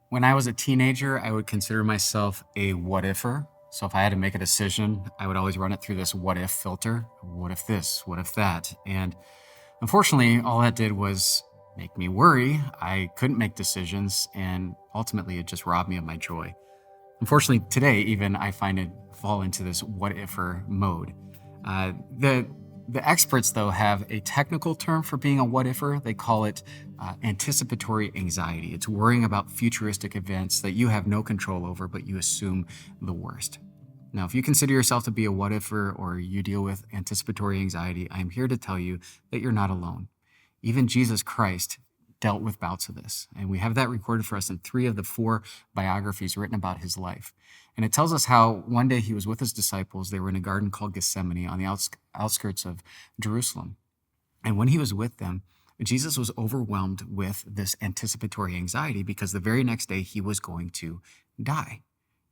When I was a teenager, I would consider myself a what-ifer. So if I had to make a decision, I would always run it through this what-if filter. What if this? What if that? And unfortunately, all that did was make me worry. I couldn't make decisions, and ultimately it just robbed me of my joy. Unfortunately, today even I find it fall into this what-ifer mode. The experts, though, have a technical term for being a what-ifer. They call it anticipatory anxiety. It's worrying about futuristic events that you have no control over, but you assume the worst. Now, if you consider yourself to be a what-ifer or you deal with anticipatory anxiety, I am here to tell you that you're not alone. Even Jesus Christ dealt with bouts of this, and we have that recorded for us in 3 of the 4 biographies written about his life. And it tells us how one day he was with his disciples. They were in a garden called Gethsemane on the outskirts of Jerusalem. And when he was with them, Jesus was overwhelmed with this anticipatory anxiety because the very next day he was going to die.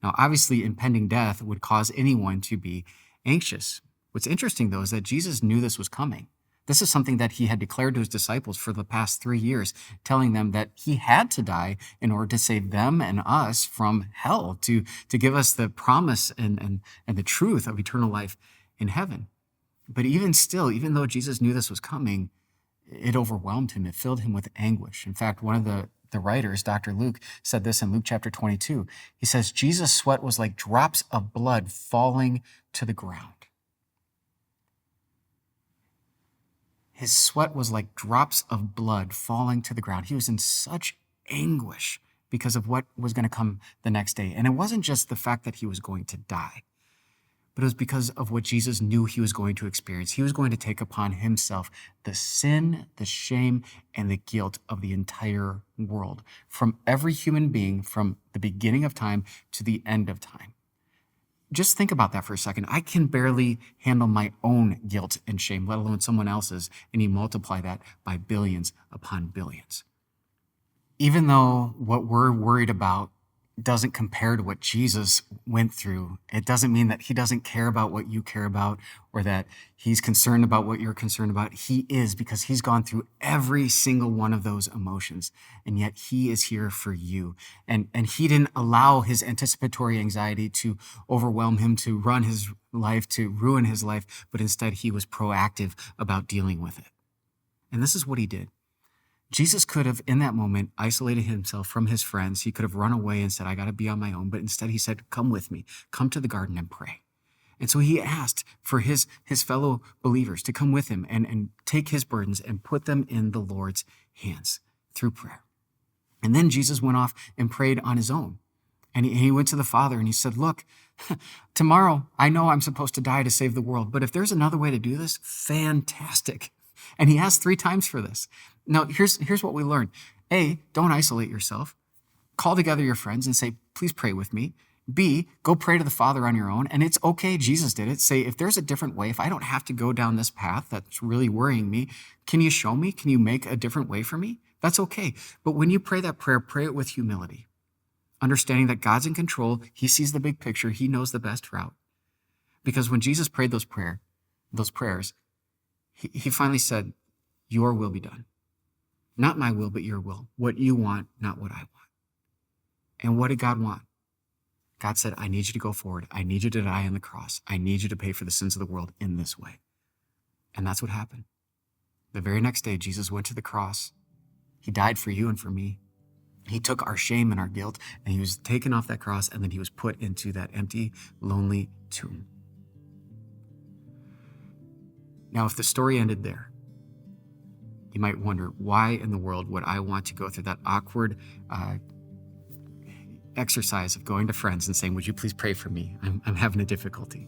Now, obviously, impending death would cause anyone to be anxious. What's interesting, though, is that Jesus knew this was coming. This is something that he had declared to his disciples for the past 3 years, telling them that he had to die in order to save them and us from hell, to give us the promise and the truth of eternal life in heaven. But even still, even though Jesus knew this was coming, it overwhelmed him. It filled him with anguish. In fact, one of the writers, Dr. Luke, said this in Luke chapter 22. He says, Jesus' sweat was like drops of blood falling to the ground. His sweat was like drops of blood falling to the ground. He was in such anguish because of what was going to come the next day. And it wasn't just the fact that he was going to die, but it was because of what Jesus knew he was going to experience. He was going to take upon himself the sin, the shame, and the guilt of the entire world, from every human being, from the beginning of time to the end of time. Just think about that for a second. I can barely handle my own guilt and shame, let alone someone else's, and you multiply that by billions upon billions. Even though what we're worried about doesn't compare to what Jesus went through, it doesn't mean that he doesn't care about what you care about or that he's concerned about what you're concerned about. He is, because he's gone through every single one of those emotions, and yet he is here for you. And he didn't allow his anticipatory anxiety to overwhelm him, to run his life, to ruin his life, but instead he was proactive about dealing with it. And this is what he did. Jesus could have, in that moment, isolated himself from his friends. He could have run away and said, I got to be on my own. But instead he said, come with me, come to the garden and pray. And so he asked for his fellow believers to come with him and take his burdens and put them in the Lord's hands through prayer. And then Jesus went off and prayed on his own. And he went to the Father and he said, look, tomorrow I know I'm supposed to die to save the world, but if there's another way to do this, fantastic. And he asked 3 times for this. Now, here's what we learned. A, don't isolate yourself. Call together your friends and say, please pray with me. B, go pray to the Father on your own. And it's okay, Jesus did it. Say, if there's a different way, if I don't have to go down this path that's really worrying me, can you show me? Can you make a different way for me? That's okay. But when you pray that prayer, pray it with humility, understanding that God's in control. He sees the big picture. He knows the best route. Because when Jesus prayed those prayers, he finally said, your will be done. Not my will, but your will. What you want, not what I want. And what did God want? God said, I need you to go forward. I need you to die on the cross. I need you to pay for the sins of the world in this way. And that's what happened. The very next day, Jesus went to the cross. He died for you and for me. He took our shame and our guilt, and he was taken off that cross, and then he was put into that empty, lonely tomb. Now, if the story ended there, you might wonder, why in the world would I want to go through that awkward exercise of going to friends and saying, would you please pray for me? I'm having a difficulty.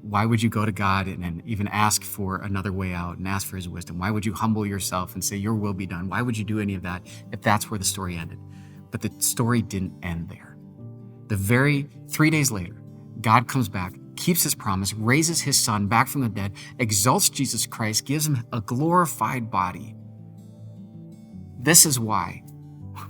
Why would you go to God and even ask for another way out and ask for his wisdom? Why would you humble yourself and say, your will be done? Why would you do any of that if that's where the story ended? But the story didn't end there. The very 3 days later, God comes back, keeps his promise, raises his son back from the dead, exalts Jesus Christ, gives him a glorified body. This is why,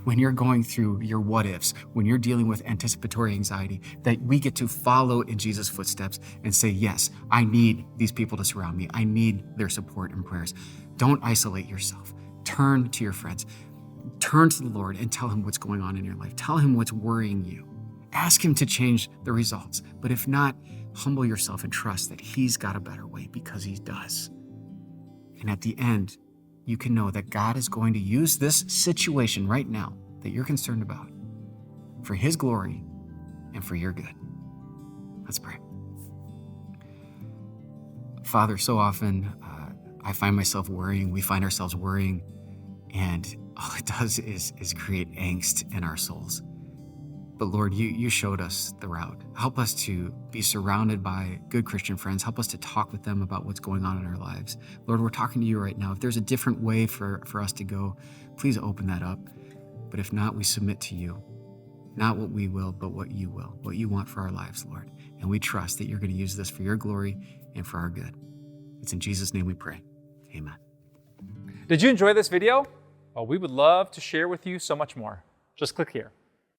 when you're going through your what ifs, when you're dealing with anticipatory anxiety, that we get to follow in Jesus' footsteps and say, yes, I need these people to surround me. I need their support and prayers. Don't isolate yourself. Turn to your friends. turn to the Lord and tell him what's going on in your life. Tell him what's worrying you. Ask him to change the results. But if not, humble yourself and trust that he's got a better way, because he does. And at the end, you can know that God is going to use this situation right now that you're concerned about for his glory and for your good. Let's pray. Father, so often I find myself worrying. We find ourselves worrying, and all it does is create angst in our souls. But Lord, you showed us the route. Help us to be surrounded by good Christian friends. Help us to talk with them about what's going on in our lives. Lord, we're talking to you right now. If there's a different way for us to go, please open that up. But if not, we submit to you. Not what we will, but what you will, what you want for our lives, Lord. And we trust that you're going to use this for your glory and for our good. It's in Jesus' name we pray. Amen. Did you enjoy this video? Well, we would love to share with you so much more. Just click here.